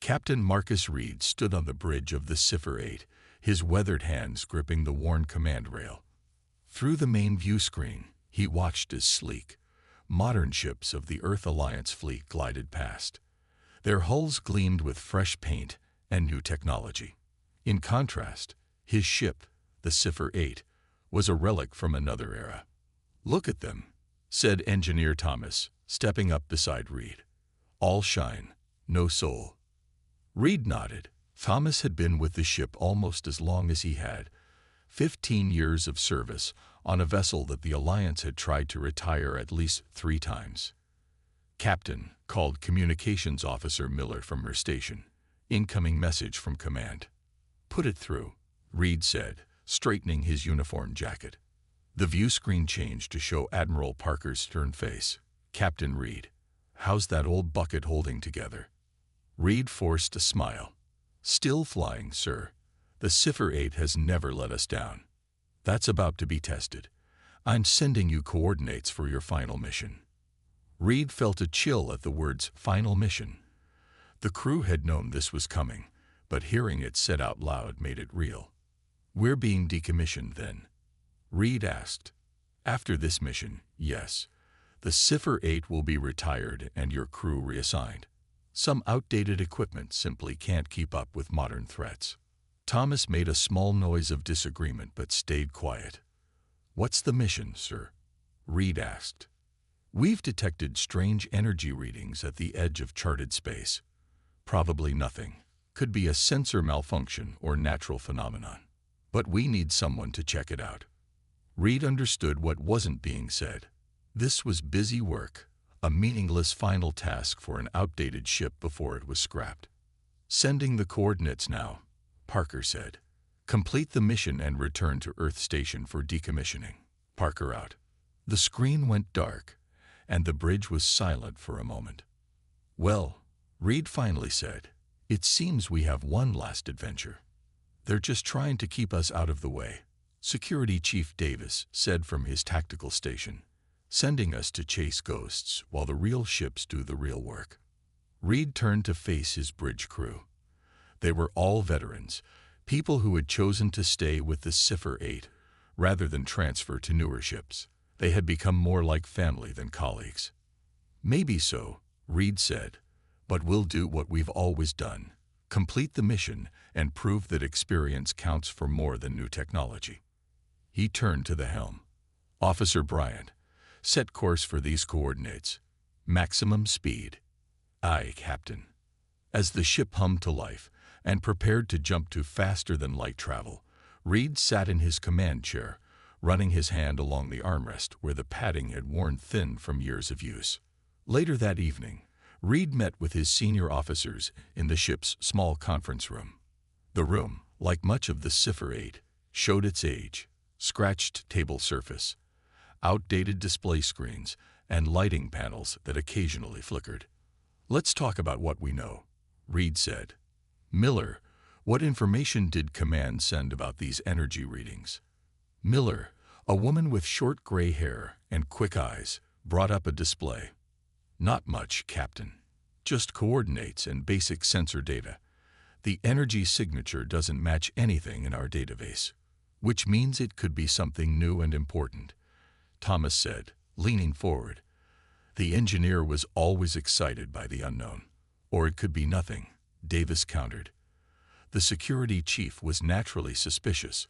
Captain Marcus Reed stood on the bridge of the Cipher-8, his weathered hands gripping the worn command rail. Through the main view screen, he watched as sleek, modern ships of the Earth Alliance fleet glided past. Their hulls gleamed with fresh paint and new technology. In contrast, his ship, the Cipher-8, was a relic from another era. "Look at them," said Engineer Thomas, stepping up beside Reed. "All shine, no soul." Reed nodded. Thomas had been with the ship almost as long as he had, 15 years of service on a vessel that the Alliance had tried to retire at least 3 times. "Captain," called Communications Officer Miller from her station. "Incoming message from command." "Put it through," Reed said, straightening his uniform jacket. The view screen changed to show Admiral Parker's stern face. "Captain Reed, how's that old bucket holding together?" Reed forced a smile. "Still flying, sir. The Cipher-8 has never let us down." "That's about to be tested. I'm sending you coordinates for your final mission." Reed felt a chill at the words "final mission." The crew had known this was coming, but hearing it said out loud made it real. "We're being decommissioned then?" Reed asked. "After this mission, yes. The Cipher-8 will be retired and your crew reassigned. Some outdated equipment simply can't keep up with modern threats." Thomas made a small noise of disagreement but stayed quiet. "What's the mission, sir?" Reed asked. "We've detected strange energy readings at the edge of charted space. Probably nothing. Could be a sensor malfunction or natural phenomenon. But we need someone to check it out." Reed understood what wasn't being said. This was busy work, a meaningless final task for an outdated ship before it was scrapped. "Sending the coordinates now," Parker said. "Complete the mission and return to Earth Station for decommissioning." Parker out. The screen went dark, and the bridge was silent for a moment. "Well," Reed finally said, "it seems we have one last adventure. They're just trying to keep us out of the way," Security Chief Davis said from his tactical station, "sending us to chase ghosts while the real ships do the real work." Reed turned to face his bridge crew. They were all veterans, people who had chosen to stay with the Cipher-8 rather than transfer to newer ships. They had become more like family than colleagues. "Maybe so," Reed said, "but we'll do what we've always done. Complete the mission and prove that experience counts for more than new technology." He turned to the helm. "Officer Bryant, set course for these coordinates. Maximum speed." "Aye, Captain." As the ship hummed to life and prepared to jump to faster-than-light travel, Reed sat in his command chair, running his hand along the armrest where the padding had worn thin from years of use. Later that evening, Reed met with his senior officers in the ship's small conference room. The room, like much of the Cipher-8, showed its age: scratched table surface, outdated display screens, and lighting panels that occasionally flickered. "Let's talk about what we know," Reed said. "Miller, what information did command send about these energy readings?" Miller, a woman with short gray hair and quick eyes, brought up a display. "Not much, Captain. Just coordinates and basic sensor data. The energy signature doesn't match anything in our database, which means it could be something new and important," Thomas said, leaning forward. The engineer was always excited by the unknown. "Or it could be nothing," Davis countered. The security chief was naturally suspicious,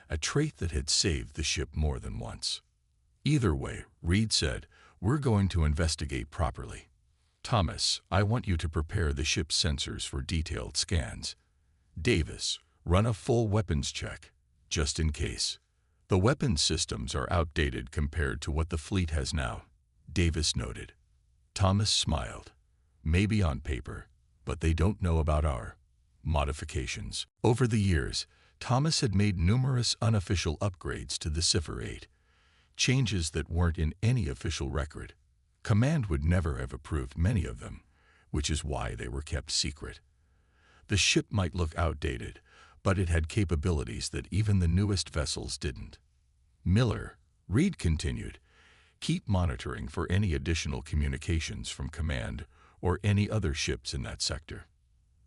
a trait that had saved the ship more than once. "Either way," Reed said, "we're going to investigate properly. Thomas, I want you to prepare the ship's sensors for detailed scans. Davis, run a full weapons check, just in case. The weapons systems are outdated compared to what the fleet has now," Davis noted. Thomas smiled. "Maybe on paper, but they don't know about our modifications." Over the years, Thomas had made numerous unofficial upgrades to the Cipher-8, changes that weren't in any official record. Command would never have approved many of them, which is why they were kept secret. The ship might look outdated, but it had capabilities that even the newest vessels didn't. "Miller," Reed continued, "keep monitoring for any additional communications from command or any other ships in that sector."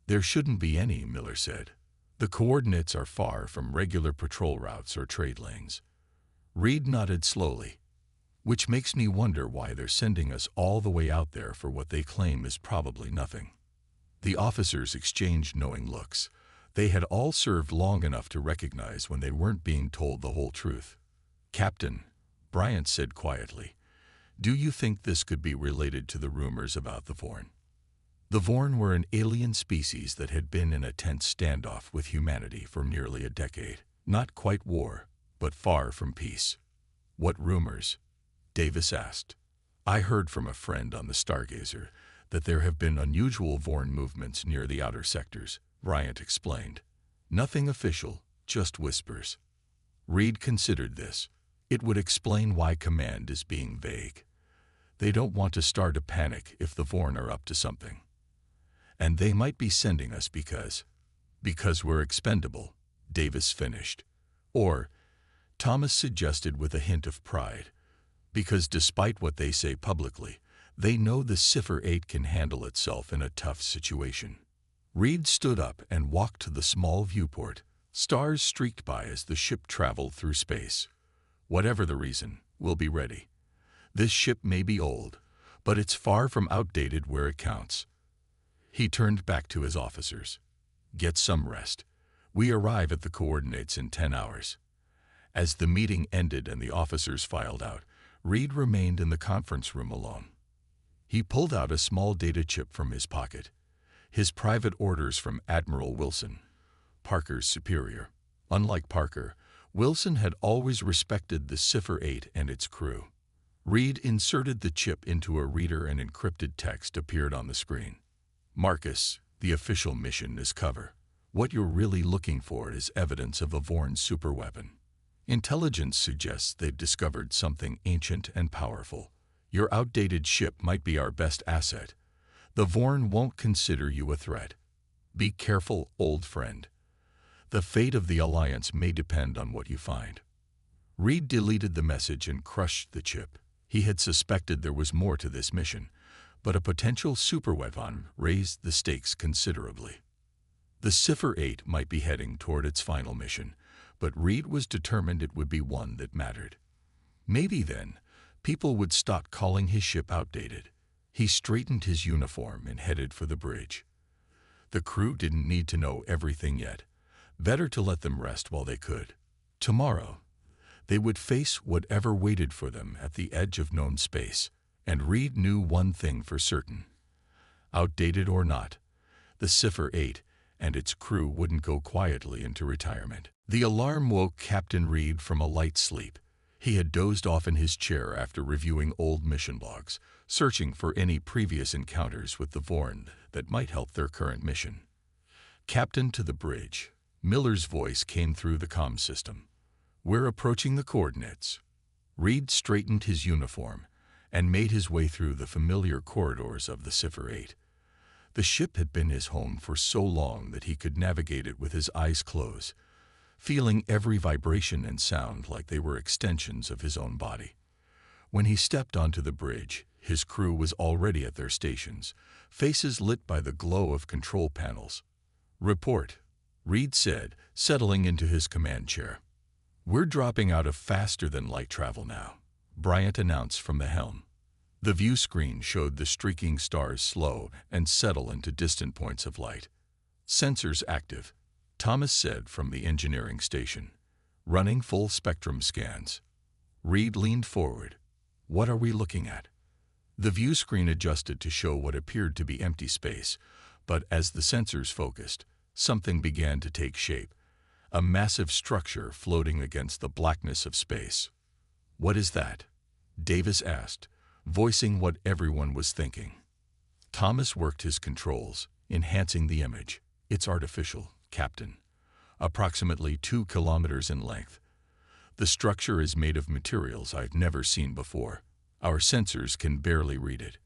There shouldn't be any, Miller said. The coordinates are far from regular patrol routes or trade lanes. Reed nodded slowly. Which makes me wonder why they're sending us all the way out there for what they claim is probably nothing. The officers exchanged knowing looks. They had all served long enough to recognize when they weren't being told the whole truth. Captain, Bryant said quietly, do you think this could be related to the rumors about the Vorn? The Vorn were an alien species that had been in a tense standoff with humanity for nearly a decade. Not quite war, but far from peace. What rumors? Davis asked. I heard from a friend on the Stargazer that there have been unusual Vorn movements near the outer sectors, Bryant explained. Nothing official, just whispers. Reed considered this. It would explain why command is being vague. They don't want to start a panic if the Vorn are up to something. And they might be sending us because we're expendable, Davis finished. Or, Thomas suggested with a hint of pride, because despite what they say publicly, they know the Cipher-8 can handle itself in a tough situation. Reed stood up and walked to the small viewport. Stars streaked by as the ship traveled through space. Whatever the reason, we'll be ready. This ship may be old, but it's far from outdated where it counts. He turned back to his officers. Get some rest. We arrive at the coordinates in 10 hours. As the meeting ended and the officers filed out, Reed remained in the conference room alone. He pulled out a small data chip from his pocket. His private orders from Admiral Wilson, Parker's superior. Unlike Parker, Wilson had always respected the Cipher-8 and its crew. Reed inserted the chip into a reader and encrypted text appeared on the screen. Marcus, the official mission is cover. What you're really looking for is evidence of a Vorn superweapon. Intelligence suggests they've discovered something ancient and powerful. Your outdated ship might be our best asset. The Vorn won't consider you a threat. Be careful, old friend. The fate of the Alliance may depend on what you find. Reed deleted the message and crushed the chip. He had suspected there was more to this mission, but a potential superweapon raised the stakes considerably. The Cipher-8 might be heading toward its final mission, but Reed was determined it would be one that mattered. Maybe then, people would stop calling his ship outdated. He straightened his uniform and headed for the bridge. The crew didn't need to know everything yet. Better to let them rest while they could. Tomorrow, they would face whatever waited for them at the edge of known space, and Reed knew one thing for certain. Outdated or not, the Cipher-8 and its crew wouldn't go quietly into retirement. The alarm woke Captain Reed from a light sleep. He had dozed off in his chair after reviewing old mission logs, searching for any previous encounters with the Vorn that might help their current mission. Captain, to the bridge. Miller's voice came through the comm system. We're approaching the coordinates. Reed straightened his uniform and made his way through the familiar corridors of the Cipher-8. The ship had been his home for so long that he could navigate it with his eyes closed, feeling every vibration and sound like they were extensions of his own body. When he stepped onto the bridge, his crew was already at their stations, faces lit by the glow of control panels. Report, Reed said, settling into his command chair. We're dropping out of faster-than-light travel now, Bryant announced from the helm. The view screen showed the streaking stars slow and settle into distant points of light. Sensors active, Thomas said from the engineering station. Running full spectrum scans. Reed leaned forward. What are we looking at? The view screen adjusted to show what appeared to be empty space, but as the sensors focused, something began to take shape. A massive structure floating against the blackness of space. What is that? Davis asked, voicing what everyone was thinking. Thomas worked his controls, enhancing the image. It's artificial, Captain. Approximately 2 kilometers in length. The structure is made of materials I've never seen before. Our sensors can barely read it.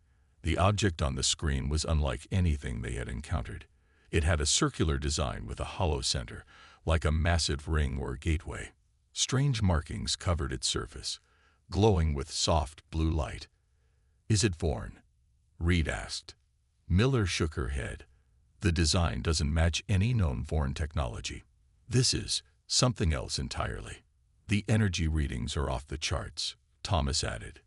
The object on the screen was unlike anything they had encountered. It had a circular design with a hollow center, like a massive ring or gateway. Strange markings covered its surface, glowing with soft blue light. Is it Vorn? Reed asked. Miller shook her head. The design doesn't match any known foreign technology. This is something else entirely. The energy readings are off the charts, Thomas added.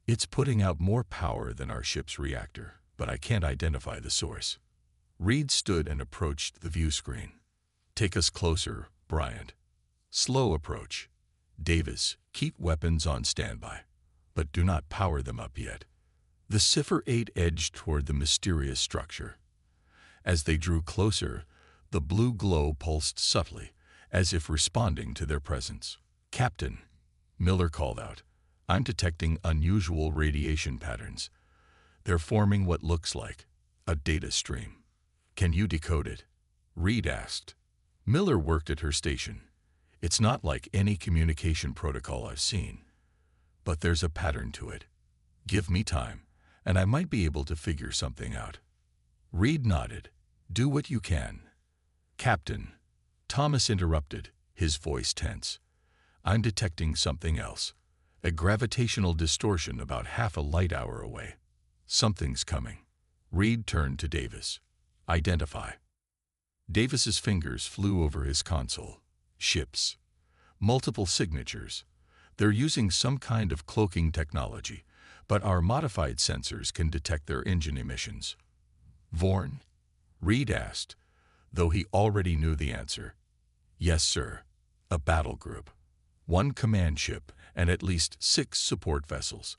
It's putting out more power than our ship's reactor, but I can't identify the source. Reed stood and approached the view screen. Take us closer, Bryant. Slow approach. Davis, keep weapons on standby, but do not power them up yet. The Cipher-8 edged toward the mysterious structure. As they drew closer, the blue glow pulsed subtly, as if responding to their presence. Captain, Miller called out, I'm detecting unusual radiation patterns. They're forming what looks like a data stream. Can you decode it? Reed asked. Miller worked at her station. It's not like any communication protocol I've seen, but there's a pattern to it. Give me time, and I might be able to figure something out. Reed nodded. Do what you can. Captain, Thomas interrupted, his voice tense. I'm detecting something else. A gravitational distortion about half a light hour away. Something's coming. Reed turned to Davis. Identify. Davis's fingers flew over his console. Ships. Multiple signatures. They're using some kind of cloaking technology, but our modified sensors can detect their engine emissions. Vorn? Reed asked, though he already knew the answer. Yes, sir. A battle group. 1 command ship and at least 6 support vessels.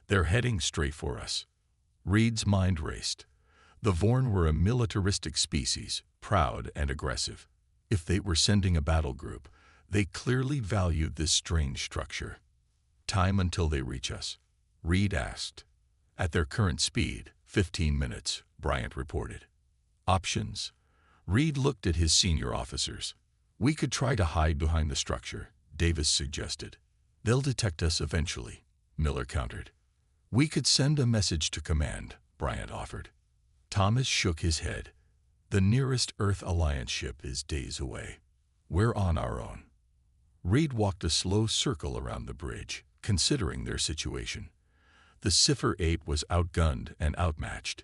They're heading straight for us. Reed's mind raced. The Vorn were a militaristic species, proud and aggressive. If they were sending a battle group, they clearly valued this strange structure. Time until they reach us? Reed asked. At their current speed, 15 minutes, Bryant reported. Options? Reed looked at his senior officers. We could try to hide behind the structure, Davis suggested. They'll detect us eventually, Miller countered. We could send a message to command, Bryant offered. Thomas shook his head. The nearest Earth Alliance ship is days away. We're on our own. Reed walked a slow circle around the bridge, considering their situation. The Cipher-8 was outgunned and outmatched.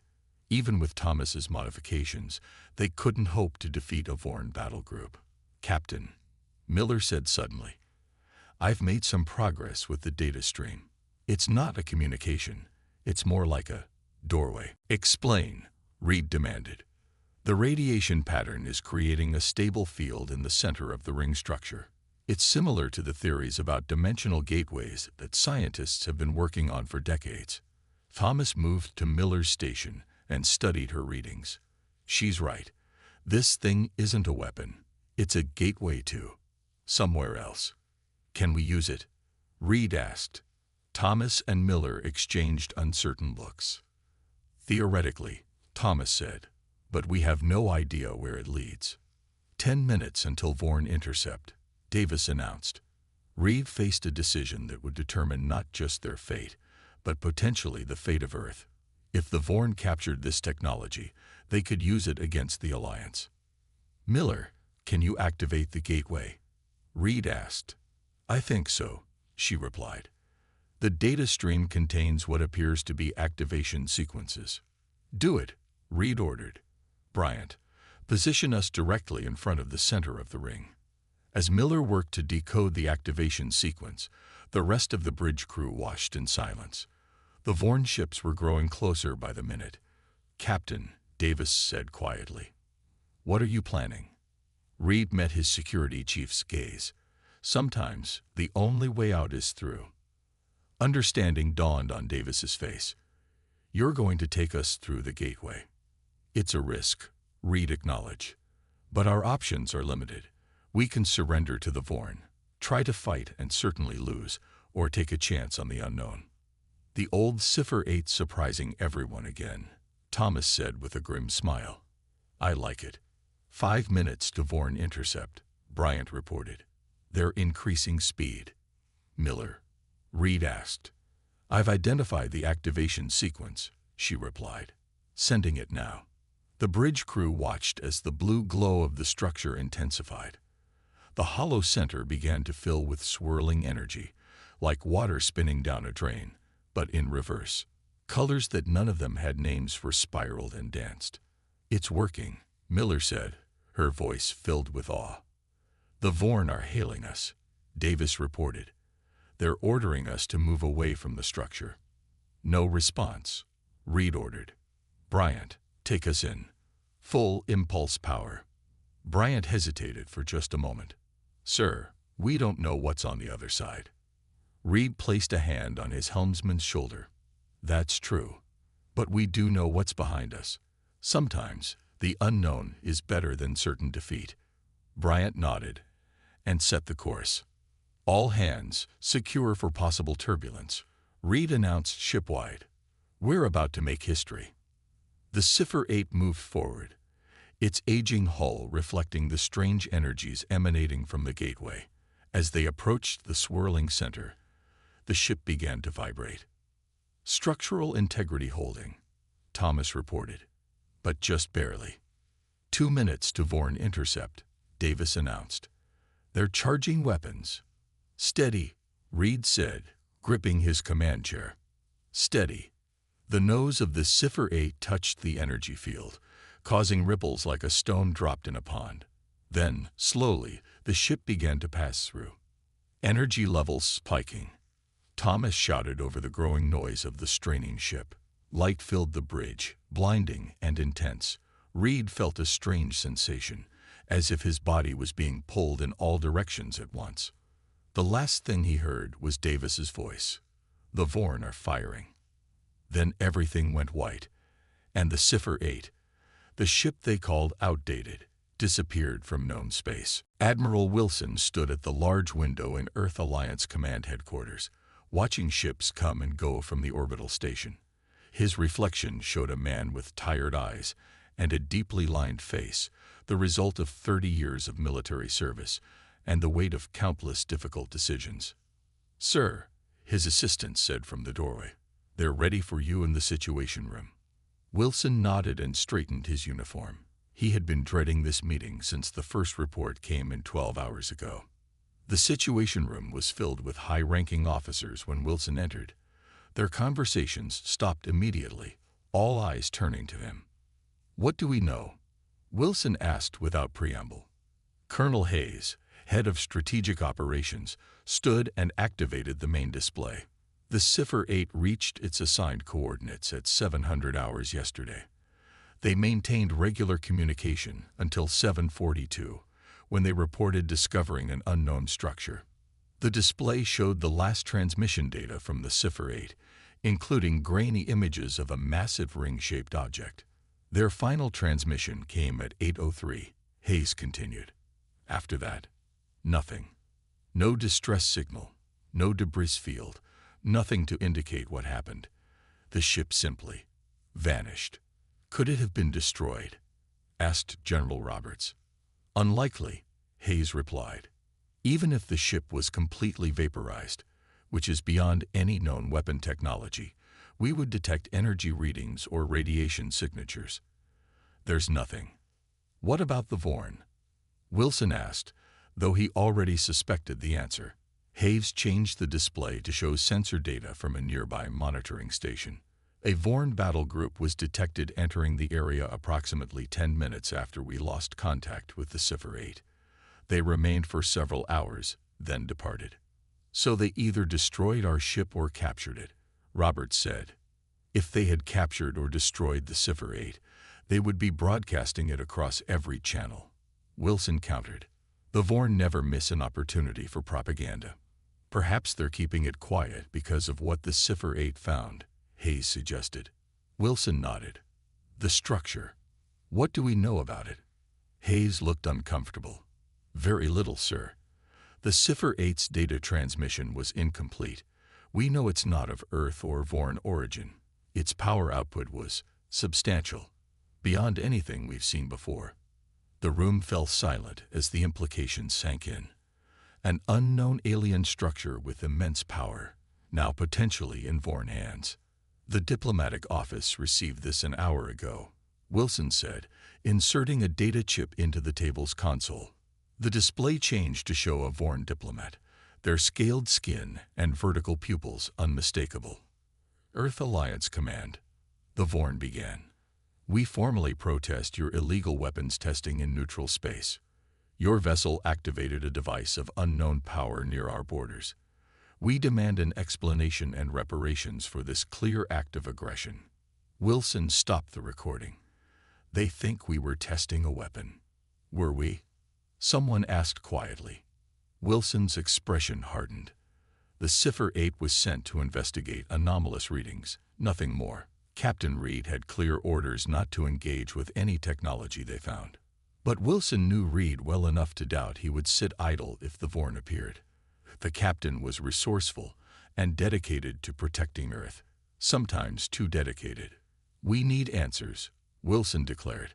Even with Thomas's modifications, they couldn't hope to defeat a Vorn battle group. Captain, Miller said suddenly, I've made some progress with the data stream. It's not a communication. It's more like a doorway. Explain, Reed demanded. The radiation pattern is creating a stable field in the center of the ring structure. It's similar to the theories about dimensional gateways that scientists have been working on for decades. Thomas moved to Miller's station and studied her readings. She's right. This thing isn't a weapon. It's a gateway to somewhere else. Can we use it? Reed asked. Thomas and Miller exchanged uncertain looks. Theoretically, Thomas said, but we have no idea where it leads. 10 minutes until Vorn intercept, Davis announced. Reed faced a decision that would determine not just their fate, but potentially the fate of Earth. If the Vorn captured this technology, they could use it against the Alliance. Miller, can you activate the gateway? Reed asked. I think so, she replied. The data stream contains what appears to be activation sequences. Do it, Reed ordered. Bryant, position us directly in front of the center of the ring. As Miller worked to decode the activation sequence, the rest of the bridge crew watched in silence. The Vorn ships were growing closer by the minute. Captain, Davis said quietly. What are you planning? Reed met his security chief's gaze. Sometimes, the only way out is through. Understanding dawned on Davis's face. You're going to take us through the gateway. It's a risk, Reed acknowledged. But our options are limited. We can surrender to the Vorn, try to fight and certainly lose, or take a chance on the unknown. The old Cipher-8 surprising everyone again, Thomas said with a grim smile. I like it. 5 minutes to Vorn intercept, Bryant reported. They're increasing speed. Miller, Reed asked. I've identified the activation sequence, she replied. Sending it now. The bridge crew watched as the blue glow of the structure intensified. The hollow center began to fill with swirling energy, like water spinning down a drain, but in reverse. Colors that none of them had names for spiraled and danced. It's working, Miller said, her voice filled with awe. "The Vorn are hailing us," Davis reported. "They're ordering us to move away from the structure." No response. Reed ordered, "Bryant, take us in. Full impulse power." Bryant hesitated for just a moment. "Sir, we don't know what's on the other side." Reed placed a hand on his helmsman's shoulder. "That's true. But we do know what's behind us. Sometimes the unknown is better than certain defeat." Bryant nodded and set the course. "All hands secure for possible turbulence," Reed announced shipwide. "We're about to make history." The Cipher-8 moved forward, its aging hull reflecting the strange energies emanating from the gateway. As they approached the swirling center, the ship began to vibrate. "Structural integrity holding," Thomas reported, "but just barely." 2 minutes to Vorn intercept, Davis announced. "They're charging weapons." "Steady," Reed said, gripping his command chair. "Steady." The nose of the Cipher-8 touched the energy field, causing ripples like a stone dropped in a pond. Then, slowly, the ship began to pass through. Energy levels spiking. Thomas shouted over the growing noise of the straining ship. Light filled the bridge, blinding and intense. Reed felt a strange sensation, as if his body was being pulled in all directions at once. The last thing he heard was Davis's voice. "The Vorn are firing." Then everything went white, and the Cipher-8, the ship they called outdated, disappeared from known space. Admiral Wilson stood at the large window in Earth Alliance Command Headquarters, watching ships come and go from the orbital station. His reflection showed a man with tired eyes and a deeply lined face, the result of 30 years of military service and the weight of countless difficult decisions. "Sir," his assistant said from the doorway, "they're ready for you in the Situation Room." Wilson nodded and straightened his uniform. He had been dreading this meeting since the first report came in 12 hours ago. The Situation Room was filled with high-ranking officers when Wilson entered. Their conversations stopped immediately, all eyes turning to him. "What do we know?" Wilson asked without preamble. Colonel Hayes, head of strategic operations, stood and activated the main display. The Cipher-8 reached its assigned coordinates at 700 hours yesterday. They maintained regular communication until 7:42, when they reported discovering an unknown structure. The display showed the last transmission data from the Cipher-8, including grainy images of a massive ring-shaped object. Their final transmission came at 8:03, Hayes continued. After that, nothing. No distress signal, no debris field, nothing to indicate what happened. The ship simply vanished. "Could it have been destroyed?" asked General Roberts. "Unlikely," Hayes replied. "Even if the ship was completely vaporized, which is beyond any known weapon technology, we would detect energy readings or radiation signatures. There's nothing." "What about the Vorn?" Wilson asked, though he already suspected the answer. Hayes changed the display to show sensor data from a nearby monitoring station. A Vorn battle group was detected entering the area approximately 10 minutes after we lost contact with the Cipher-8. They remained for several hours, then departed. "So they either destroyed our ship or captured it," Roberts said. "If they had captured or destroyed the Cipher-8, they would be broadcasting it across every channel." Wilson countered. "The Vorn never miss an opportunity for propaganda." "Perhaps they're keeping it quiet because of what the Cipher-8 found," Hayes suggested. Wilson nodded. "The structure. What do we know about it?" Hayes looked uncomfortable. "Very little, sir. The Cipher-8's data transmission was incomplete. We know it's not of Earth or Vorn origin. Its power output was substantial, beyond anything we've seen before." The room fell silent as the implications sank in. An unknown alien structure with immense power, now potentially in Vorn hands. "The diplomatic office received this an hour ago," Wilson said, inserting a data chip into the table's console. The display changed to show a Vorn diplomat, their scaled skin and vertical pupils unmistakable. "Earth Alliance Command," the Vorn began. We formally protest your illegal weapons testing in neutral space. Your vessel activated a device of unknown power near our borders. We demand an explanation and reparations for this clear act of aggression." Wilson stopped the recording. "They think we were testing a weapon. Were we?" someone asked quietly. Wilson's expression hardened. The Cipher-8 was sent to investigate anomalous readings, nothing more. Captain Reed had clear orders not to engage with any technology they found. But Wilson knew Reed well enough to doubt he would sit idle if the Vorn appeared. The captain was resourceful and dedicated to protecting Earth, sometimes too dedicated. "We need answers," Wilson declared.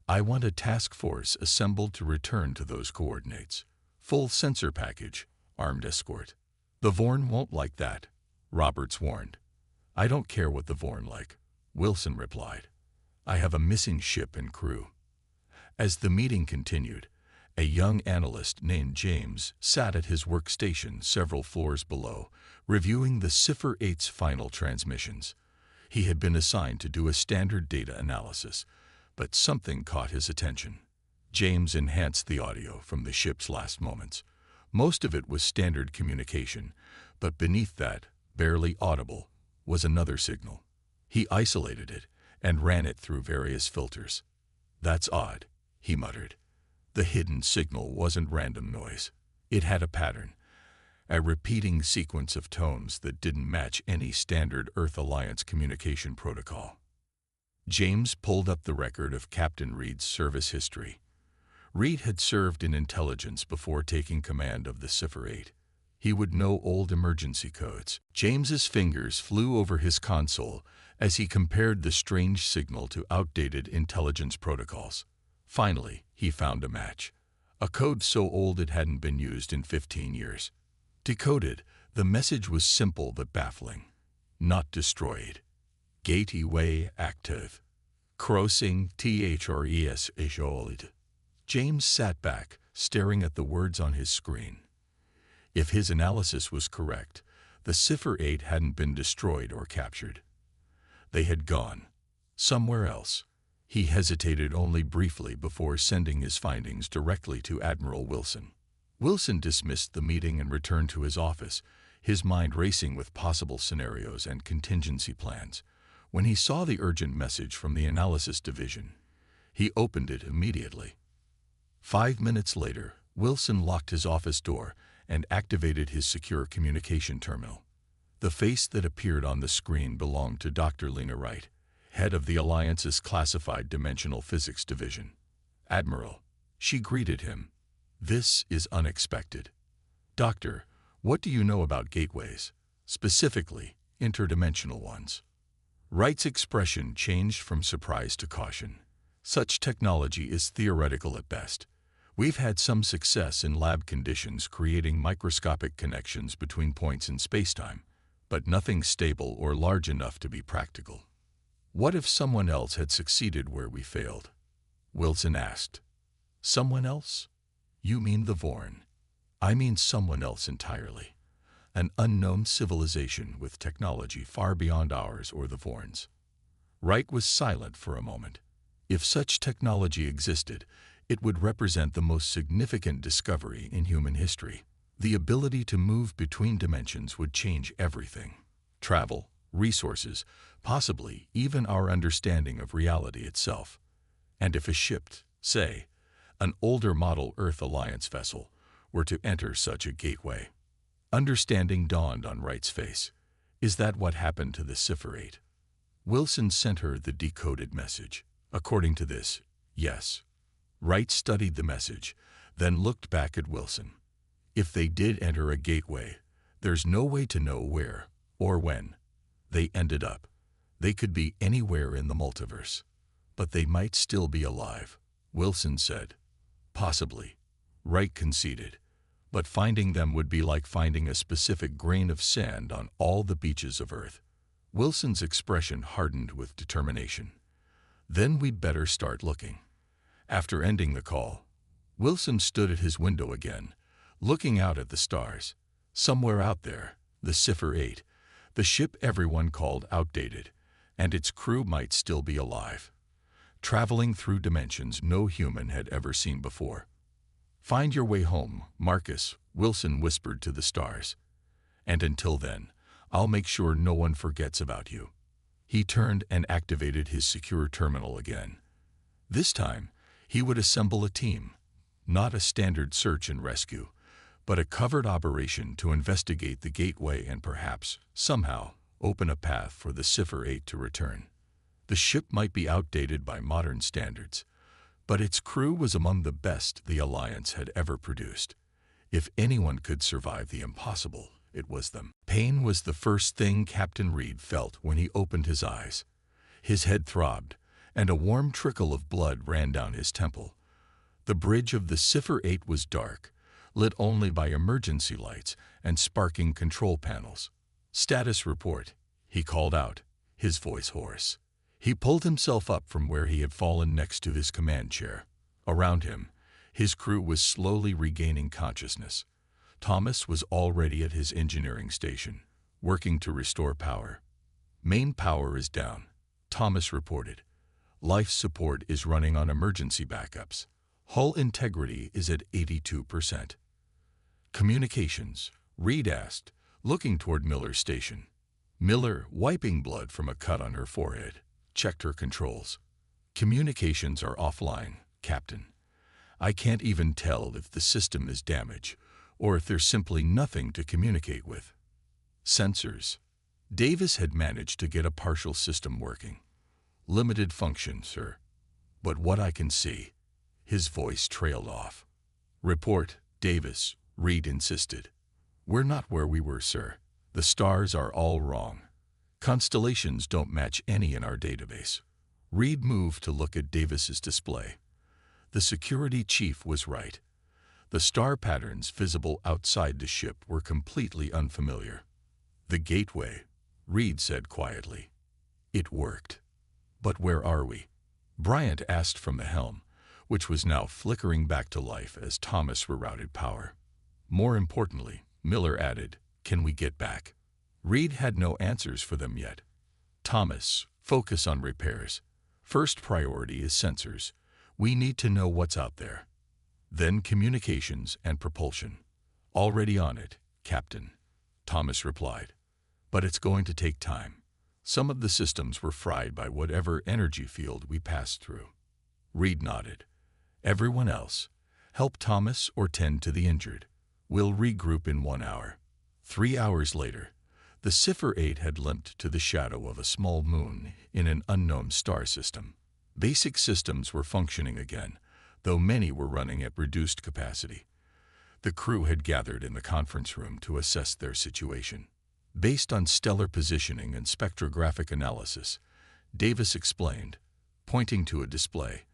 "I want a task force assembled to return to those coordinates. Full sensor package, armed escort." "The Vorn won't like that," Roberts warned. "I don't care what the Vorn like," Wilson replied. "I have a missing ship and crew." As the meeting continued, a young analyst named James sat at his workstation several floors below, reviewing the Cipher-8's final transmissions. He had been assigned to do a standard data analysis, but something caught his attention. James enhanced the audio from the ship's last moments. Most of it was standard communication, but beneath that, barely audible, was another signal. He isolated it and ran it through various filters. "That's odd," he muttered. The hidden signal wasn't random noise. It had a pattern, a repeating sequence of tones that didn't match any standard Earth Alliance communication protocol. James pulled up the record of Captain Reed's service history. Reed had served in intelligence before taking command of the Cipher-8. He would know old emergency codes. James's fingers flew over his console as he compared the strange signal to outdated intelligence protocols. Finally, he found a match. A code so old it hadn't been used in 15 years. Decoded, the message was simple but baffling. "Not destroyed. Gateway active. Crossing THRES isolated." James sat back, staring at the words on his screen. If his analysis was correct, the Cipher-8 hadn't been destroyed or captured. They had gone somewhere else. He hesitated only briefly before sending his findings directly to Admiral Wilson. Wilson dismissed the meeting and returned to his office, his mind racing with possible scenarios and contingency plans. When he saw the urgent message from the analysis division, he opened it immediately. 5 minutes later, Wilson locked his office door and activated his secure communication terminal. The face that appeared on the screen belonged to Dr. Lena Wright, head of the Alliance's Classified Dimensional Physics Division. "Admiral," she greeted him. "This is unexpected." "Doctor, what do you know about gateways, specifically interdimensional ones?" Wright's expression changed from surprise to caution. "Such technology is theoretical at best. We've had some success in lab conditions creating microscopic connections between points in spacetime, but nothing stable or large enough to be practical." "What if someone else had succeeded where we failed?" Wilson asked. "Someone else? You mean the Vorn?" "I mean someone else entirely. An unknown civilization with technology far beyond ours or the Vorn's." Wright was silent for a moment. If such technology existed, it would represent the most significant discovery in human history. The ability to move between dimensions would change everything. Travel, resources, possibly even our understanding of reality itself. And if a ship, say, an older model Earth Alliance vessel, were to enter such a gateway. Understanding dawned on Wright's face. Is that what happened to the Cipher-8? Wilson sent her the decoded message. According to this, yes. Wright studied the message, then looked back at Wilson. If they did enter a gateway, there's no way to know where or when they ended up. They could be anywhere in the multiverse, but they might still be alive, Wilson said. Possibly, Wright conceded, but finding them would be like finding a specific grain of sand on all the beaches of Earth. Wilson's expression hardened with determination. Then we'd better start looking. After ending the call, Wilson stood at his window again, looking out at the stars. Somewhere out there, the Cipher-8, the ship everyone called outdated, and its crew might still be alive. traveling through dimensions no human had ever seen before. "Find your way home, Marcus," Wilson whispered to the stars. "And until then, I'll make sure no one forgets about you." He turned and activated his secure terminal again. This time, he would assemble a team, not a standard search and rescue, but a covered operation to investigate the gateway and perhaps, somehow, open a path for the Cipher-8 to return. The ship might be outdated by modern standards, but its crew was among the best the Alliance had ever produced. If anyone could survive the impossible, it was them. Pain was the first thing Captain Reed felt when he opened his eyes. His head throbbed, and a warm trickle of blood ran down his temple. The bridge of the Cipher-8 was dark, lit only by emergency lights and sparking control panels. "Status report," he called out, his voice hoarse. He pulled himself up from where he had fallen next to his command chair. Around him, his crew was slowly regaining consciousness. Thomas was already at his engineering station, working to restore power. "Main power is down," Thomas reported. "Life support is running on emergency backups. Hull integrity is at 82%. "Communications?" Reed asked, looking toward Miller's station. Miller, wiping blood from a cut on her forehead, checked her controls. "Communications are offline, Captain. I can't even tell if the system is damaged or if there's simply nothing to communicate with." "Sensors." Davis had managed to get a partial system working. "Limited function, sir. But what I can see." His voice trailed off. "Report, Davis," Reed insisted. "We're not where we were, sir. The stars are all wrong. Constellations don't match any in our database." Reed moved to look at Davis's display. The security chief was right. The star patterns visible outside the ship were completely unfamiliar. "The gateway," Reed said quietly. "It worked. But where are we?" Bryant asked from the helm, which was now flickering back to life as Thomas rerouted power. More importantly, Miller added, "Can we get back?" Reed had no answers for them yet. "Thomas, focus on repairs. First priority is sensors. We need to know what's out there. Then communications and propulsion." "Already on it, Captain," Thomas replied. "But it's going to take time. Some of the systems were fried by whatever energy field we passed through." Reed nodded. "Everyone else, help Thomas or tend to the injured. We'll regroup in 1 hour." 3 hours later, the Cipher-8 had limped to the shadow of a small moon in an unknown star system. Basic systems were functioning again, though many were running at reduced capacity. The crew had gathered in the conference room to assess their situation. Based on stellar positioning and spectrographic analysis, Davis explained, pointing to a display,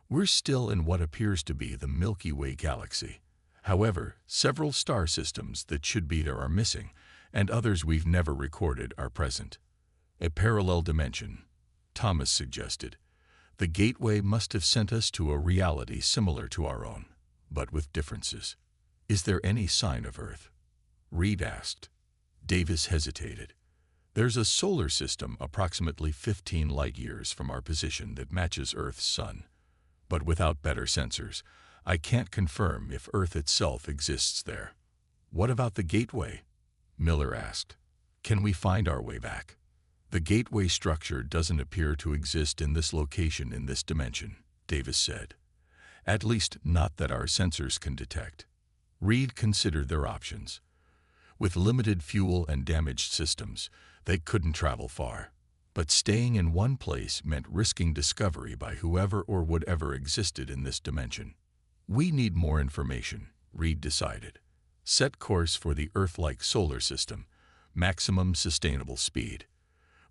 "We're still in what appears to be the Milky Way galaxy. However, several star systems that should be there are missing, and others we've never recorded are present." "A parallel dimension," Thomas suggested. "The gateway must have sent us to a reality similar to our own, but with differences." "Is there any sign of Earth?" Reed asked. Davis hesitated. "There's a solar system approximately 15 light-years from our position that matches Earth's sun. But without better sensors, I can't confirm if Earth itself exists there." "What about the gateway?" Miller asked. "Can we find our way back?" "The gateway structure doesn't appear to exist in this location in this dimension," Davis said. "At least not that our sensors can detect." Reed considered their options. With limited fuel and damaged systems, they couldn't travel far. But staying in one place meant risking discovery by whoever or whatever existed in this dimension. "We need more information," Reed decided. "Set course for the Earth-like solar system, maximum sustainable speed.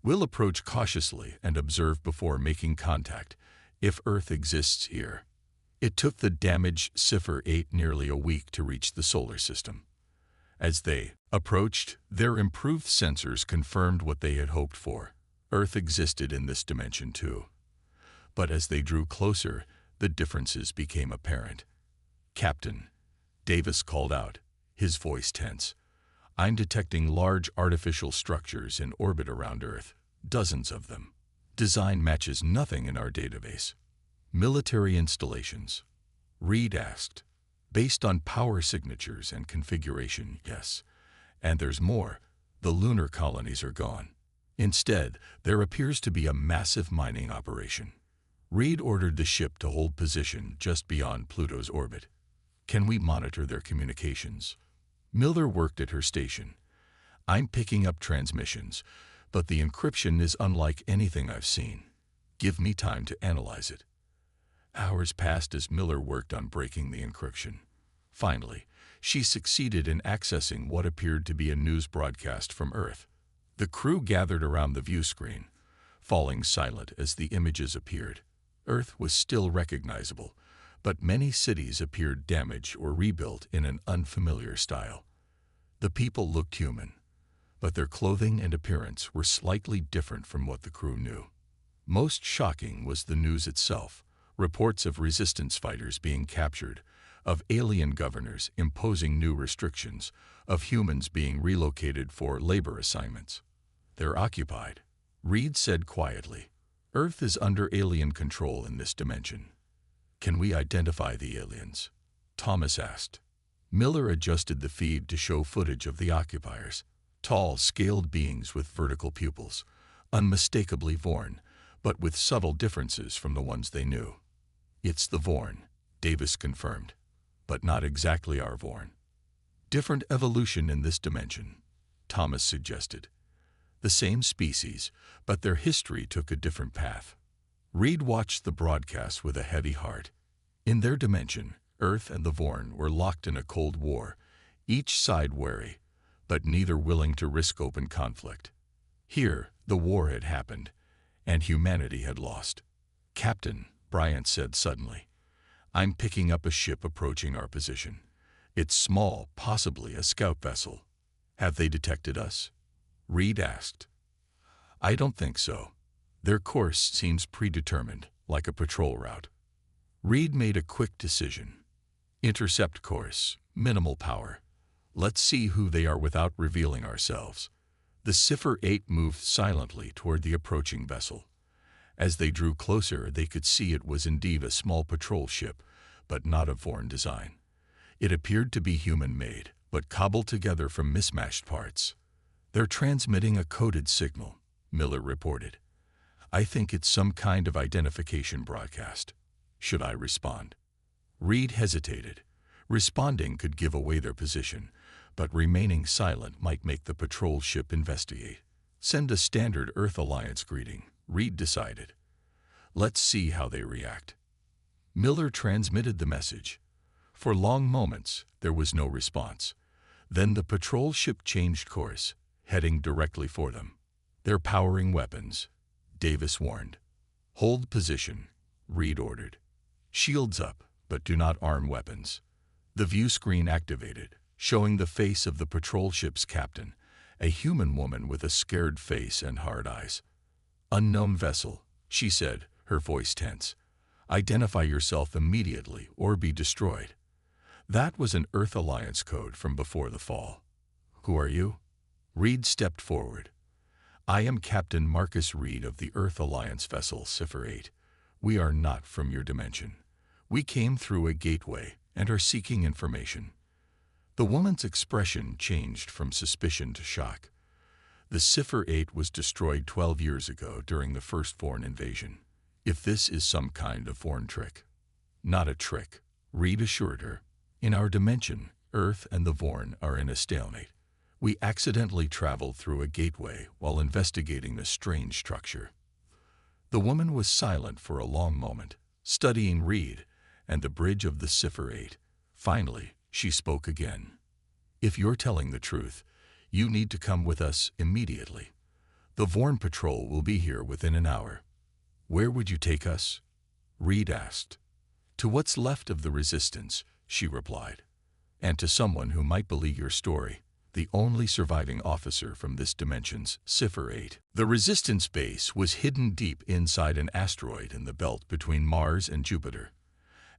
We'll approach cautiously and observe before making contact, if Earth exists here." It took the damaged Cipher-8 nearly a week to reach the solar system. As they approached, their improved sensors confirmed what they had hoped for. Earth existed in this dimension too. But as they drew closer, the differences became apparent. "Captain," Davis called out, his voice tense, "I'm detecting large artificial structures in orbit around Earth, dozens of them. Design matches nothing in our database. Military installations? Reed asked. Based on power signatures and configuration, yes. And there's more. The lunar colonies are gone. Instead, there appears to be a massive mining operation. Reed ordered the ship to hold position just beyond Pluto's orbit. Can we monitor their communications? Miller worked at her station. I'm picking up transmissions, but the encryption is unlike anything I've seen. Give me time to analyze it. Hours passed as Miller worked on breaking the encryption. Finally, she succeeded in accessing what appeared to be a news broadcast from Earth. The crew gathered around the view screen, falling silent as the images appeared. Earth was still recognizable, but many cities appeared damaged or rebuilt in an unfamiliar style. The people looked human, but their clothing and appearance were slightly different from what the crew knew. Most shocking was the news itself. Reports of resistance fighters being captured, of alien governors imposing new restrictions, of humans being relocated for labor assignments. They're occupied, Reed said quietly. Earth is under alien control in this dimension. Can we identify the aliens? Thomas asked. Miller adjusted the feed to show footage of the occupiers. Tall, scaled beings with vertical pupils, unmistakably Vorn, but with subtle differences from the ones they knew. It's the Vorn, Davis confirmed, but not exactly our Vorn. Different evolution in this dimension, Thomas suggested. The same species, but their history took a different path. Reed watched the broadcast with a heavy heart. In their dimension, Earth and the Vorn were locked in a cold war, each side wary, but neither willing to risk open conflict. Here, the war had happened, and humanity had lost. Captain, Bryant said suddenly, I'm picking up a ship approaching our position. It's small, possibly a scout vessel. Have they detected us? Reed asked. I don't think so. Their course seems predetermined, like a patrol route. Reed made a quick decision. Intercept course, minimal power. Let's see who they are without revealing ourselves. The Cipher-8 moved silently toward the approaching vessel. As they drew closer, they could see it was indeed a small patrol ship, but not of foreign design. It appeared to be human-made, but cobbled together from mismatched parts. They're transmitting a coded signal, Miller reported. I think it's some kind of identification broadcast. Should I respond? Reed hesitated. Responding could give away their position, but remaining silent might make the patrol ship investigate. Send a standard Earth Alliance greeting, Reed decided. Let's see how they react. Miller transmitted the message. For long moments, there was no response. Then the patrol ship changed course, heading directly for them. They're powering weapons, Davis warned. Hold position, Reed ordered. Shields up, but do not arm weapons. The view screen activated, showing the face of the patrol ship's captain, a human woman with a scared face and hard eyes. Unknown vessel, she said, her voice tense. Identify yourself immediately or be destroyed. That was an Earth Alliance code from before the fall. Who are you? Reed stepped forward. I am Captain Marcus Reed of the Earth Alliance vessel Cipher-8. We are not from your dimension. We came through a gateway and are seeking information. The woman's expression changed from suspicion to shock. The Cipher-8 was destroyed 12 years ago during the first Vorn invasion. If this is some kind of Vorn trick. Not a trick, Reed assured her. In our dimension, Earth and the Vorn are in a stalemate. We accidentally traveled through a gateway while investigating the strange structure. The woman was silent for a long moment, studying Reed and the bridge of the Cipher-8. Finally, she spoke again. If you're telling the truth, you need to come with us immediately. The Vorn patrol will be here within an hour. Where would you take us? Reed asked. To what's left of the resistance, she replied, and to someone who might believe your story, the only surviving officer from this dimension's Cipher-8. The resistance base was hidden deep inside an asteroid in the belt between Mars and Jupiter.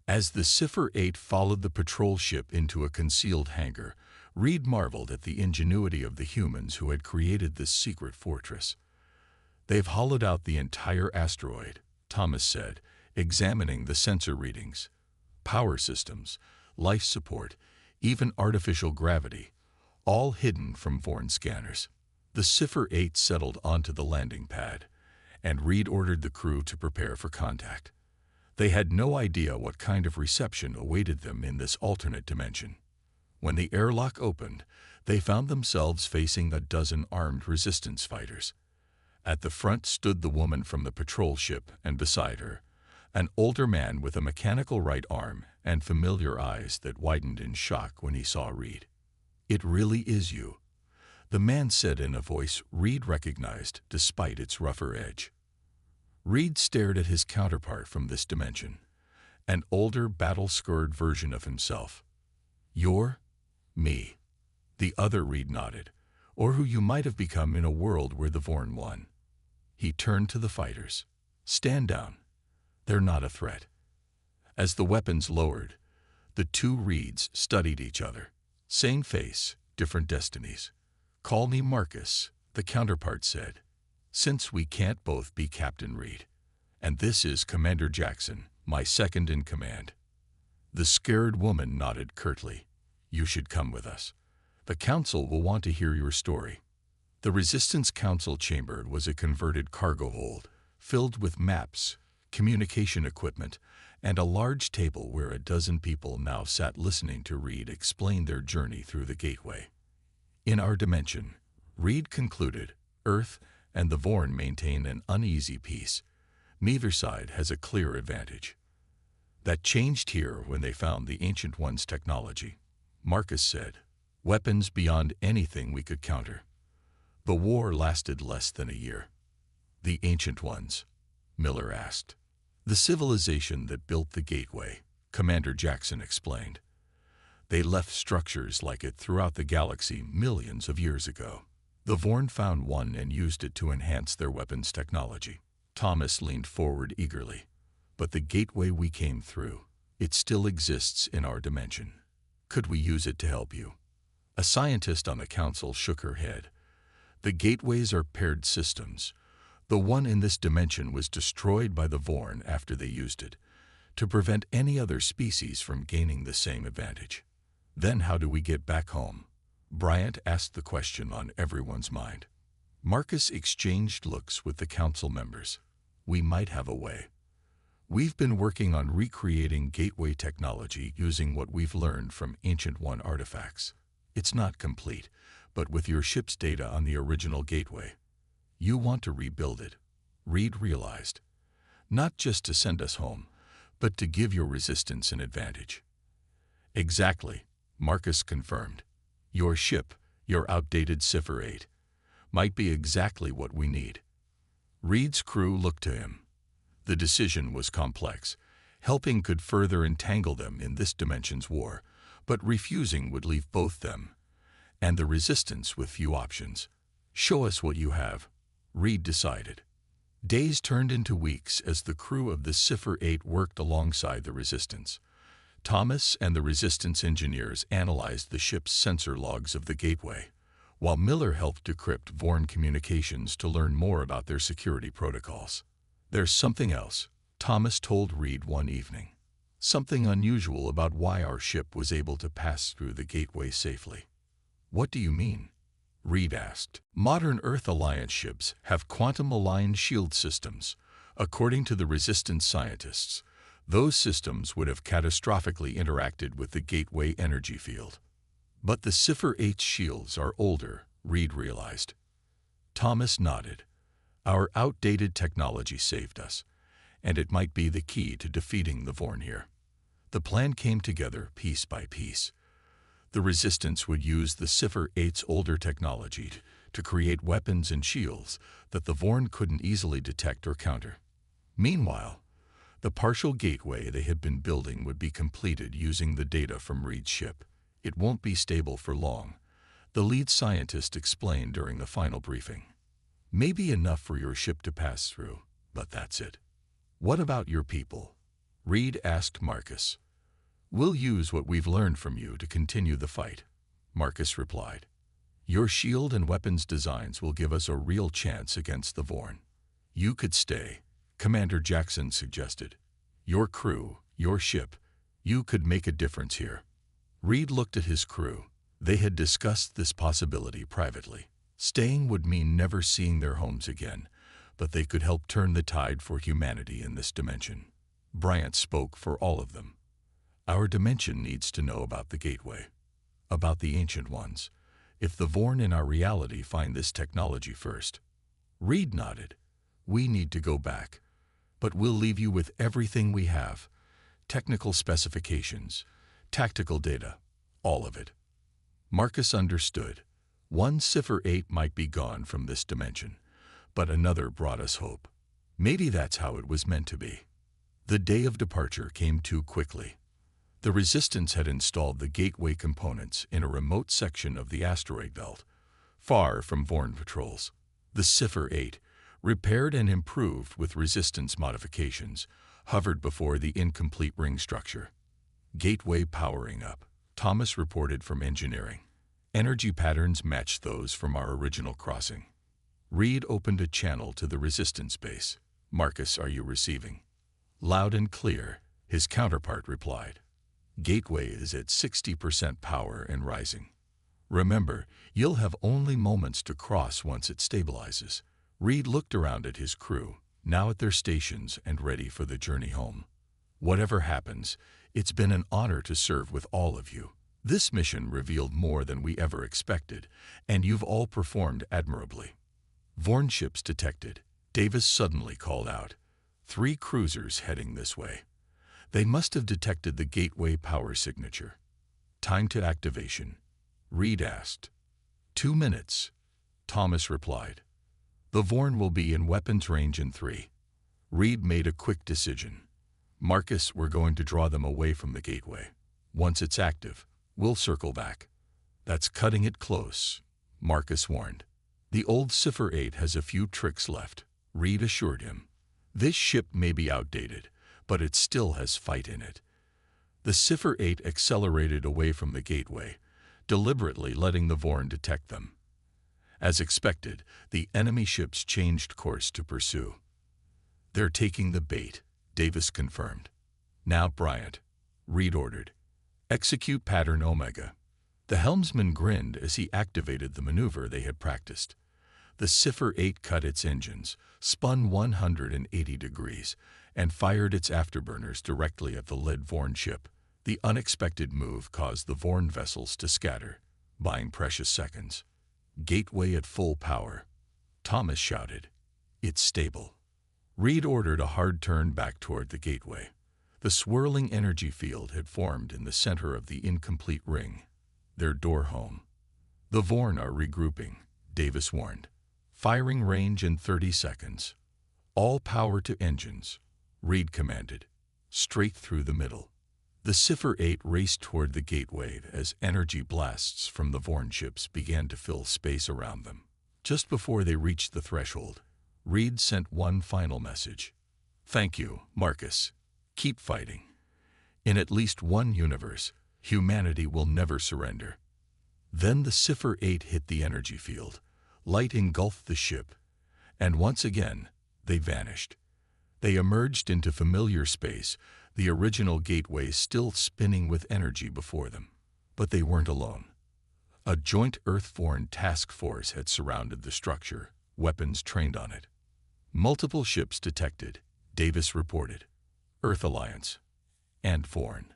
As the Cipher-8 followed the patrol ship into a concealed hangar, Reed marveled at the ingenuity of the humans who had created this secret fortress. They've hollowed out the entire asteroid, Thomas said, examining the sensor readings, power systems, life support, even artificial gravity, all hidden from Vorn scanners. The Cipher-8 settled onto the landing pad, and Reed ordered the crew to prepare for contact. They had no idea what kind of reception awaited them in this alternate dimension. When the airlock opened, they found themselves facing a dozen armed resistance fighters. At the front stood the woman from the patrol ship, and beside her, an older man with a mechanical right arm and familiar eyes that widened in shock when he saw Reed. "It really is you," the man said in a voice Reed recognized despite its rougher edge. Reed stared at his counterpart from this dimension, an older, battle-scarred version of himself. "You're me," the other Reed nodded, "or who you might have become in a world where the Vorn won." He turned to the fighters. "Stand down. They're not a threat." As the weapons lowered, the two Reeds studied each other. Same face, different destinies. "Call me Marcus," the counterpart said, "since we can't both be Captain Reed. And this is Commander Jackson, my second in command." The scared woman nodded curtly. "You should come with us. The Council will want to hear your story." The Resistance Council chamber was a converted cargo hold, filled with maps, communication equipment, and a large table where a dozen people now sat listening to Reed explain their journey through the gateway. "In our dimension," Reed concluded, "Earth and the Vorn maintain an uneasy peace. Neither side has a clear advantage. That changed here when they found the Ancient One's technology," Marcus said. "Weapons beyond anything we could counter. The war lasted less than a year." "The Ancient Ones?" Miller asked. "The civilization that built the gateway," Commander Jackson explained. "They left structures like it throughout the galaxy millions of years ago. The Vorn found one and used it to enhance their weapons technology." Thomas leaned forward eagerly. "But the gateway we came through, it still exists in our dimension. Could we use it to help you?" A scientist on the council shook her head. "The gateways are paired systems. The one in this dimension was destroyed by the Vorn after they used it, to prevent any other species from gaining the same advantage." "Then how do we get back home?" Bryant asked the question on everyone's mind. Marcus exchanged looks with the council members. "We might have a way. We've been working on recreating gateway technology using what we've learned from Ancient One artifacts. It's not complete, but with your ship's data on the original gateway. You want to rebuild it," Reed realized. "Not just to send us home, but to give your resistance an advantage." "Exactly," Marcus confirmed. "Your ship, your outdated Cipher-8, might be exactly what we need." Reed's crew looked to him. The decision was complex. Helping could further entangle them in this dimension's war, but refusing would leave both them and the Resistance with few options. "Show us what you have," Reed decided. Days turned into weeks as the crew of the Cipher-8 worked alongside the Resistance. Thomas and the Resistance engineers analyzed the ship's sensor logs of the gateway, while Miller helped decrypt Vorn communications to learn more about their security protocols. "There's something else," Thomas told Reed one evening. "Something unusual about why our ship was able to pass through the gateway safely." "What do you mean?" Reed asked. "Modern Earth Alliance ships have quantum-aligned shield systems. According to the Resistance scientists, those systems would have catastrophically interacted with the gateway energy field. But the Cipher-8 shields are older," Reed realized. Thomas nodded. "Our outdated technology saved us, and it might be the key to defeating the Vorn here." The plan came together piece by piece. The Resistance would use the Cipher-8's older technology to create weapons and shields that the Vorn couldn't easily detect or counter. Meanwhile, the partial gateway they had been building would be completed using the data from Reed's ship. "It won't be stable for long," the lead scientist explained during the final briefing. "Maybe enough for your ship to pass through, but that's it." "What about your people?" Reed asked Marcus. "We'll use what we've learned from you to continue the fight," Marcus replied. "Your shield and weapons designs will give us a real chance against the Vorn." "You could stay," Commander Jackson suggested. Your crew, your ship, you could make a difference here. Reed looked at his crew. They had discussed this possibility privately. Staying would mean never seeing their homes again, but they could help turn the tide for humanity in this dimension. Bryant spoke for all of them. Our dimension needs to know about the gateway, about the Ancient Ones. If the Vorn in our reality find this technology first. Reed nodded. We need to go back, but we'll leave you with everything we have. Technical specifications, tactical data, all of it. Marcus understood. One Cipher-8 might be gone from this dimension, but another brought us hope. Maybe that's how it was meant to be. The day of departure came too quickly. The Resistance had installed the gateway components in a remote section of the asteroid belt, far from Vorn patrols. The Cipher-8, repaired and improved with Resistance modifications, hovered before the incomplete ring structure. Gateway powering up, Thomas reported from engineering. Energy patterns matched those from our original crossing. Reed opened a channel to the Resistance base. Marcus, are you receiving? Loud and clear, his counterpart replied. Gateway is at 60% power and rising. Remember, you'll have only moments to cross once it stabilizes. Reed looked around at his crew, now at their stations and ready for the journey home. Whatever happens, it's been an honor to serve with all of you. This mission revealed more than we ever expected, and you've all performed admirably. Vorn ships detected. Davis suddenly called out. 3 cruisers heading this way. They must have detected the gateway power signature. Time to activation, Reed asked. 2 minutes, Thomas replied. The Vorn will be in weapons range in 3. Reed made a quick decision. Marcus, we're going to draw them away from the gateway. Once it's active, we'll circle back. That's cutting it close, Marcus warned. The old Cipher-8 has a few tricks left, Reed assured him. This ship may be outdated, but it still has fight in it. The Cipher-8 accelerated away from the gateway, deliberately letting the Vorn detect them. As expected, the enemy ships changed course to pursue. They're taking the bait, Davis confirmed. Now, Bryant, Reed ordered. Execute pattern Omega. The helmsman grinned as he activated the maneuver they had practiced. The Cipher-8 cut its engines, spun 180 degrees, and fired its afterburners directly at the lead Vorn ship. The unexpected move caused the Vorn vessels to scatter, buying precious seconds. Gateway at full power, Thomas shouted. It's stable. Reed ordered a hard turn back toward the gateway. The swirling energy field had formed in the center of the incomplete ring, their door home. The Vorn are regrouping, Davis warned. Firing range in 30 seconds. All power to engines, Reed commanded. Straight through the middle. The Cipher-8 raced toward the gateway as energy blasts from the Vorn ships began to fill space around them. Just before they reached the threshold, Reed sent one final message. Thank you, Marcus. Keep fighting. In at least one universe, humanity will never surrender. Then the Cipher-8 hit the energy field. Light engulfed the ship, and once again, they vanished. They emerged into familiar space, the original gateway still spinning with energy before them. But they weren't alone. A joint Earth-Vorn task force had surrounded the structure, weapons trained on it. Multiple ships detected, Davis reported. Earth Alliance and Vorn.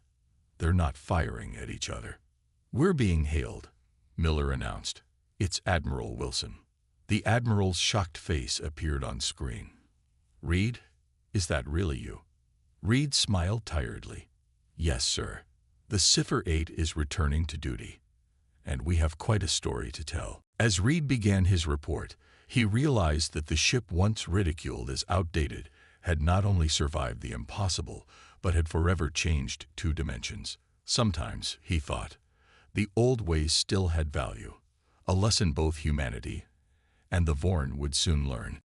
They're not firing at each other. We're being hailed, Miller announced. It's Admiral Wilson. The Admiral's shocked face appeared on screen. Reed, is that really you? Reed smiled tiredly. Yes, sir. The Cipher-8 is returning to duty, and we have quite a story to tell. As Reed began his report, he realized that the ship once ridiculed as outdated had not only survived the impossible, but had forever changed 2 dimensions. Sometimes, he thought, the old ways still had value, a lesson both humanity and the Vorn would soon learn.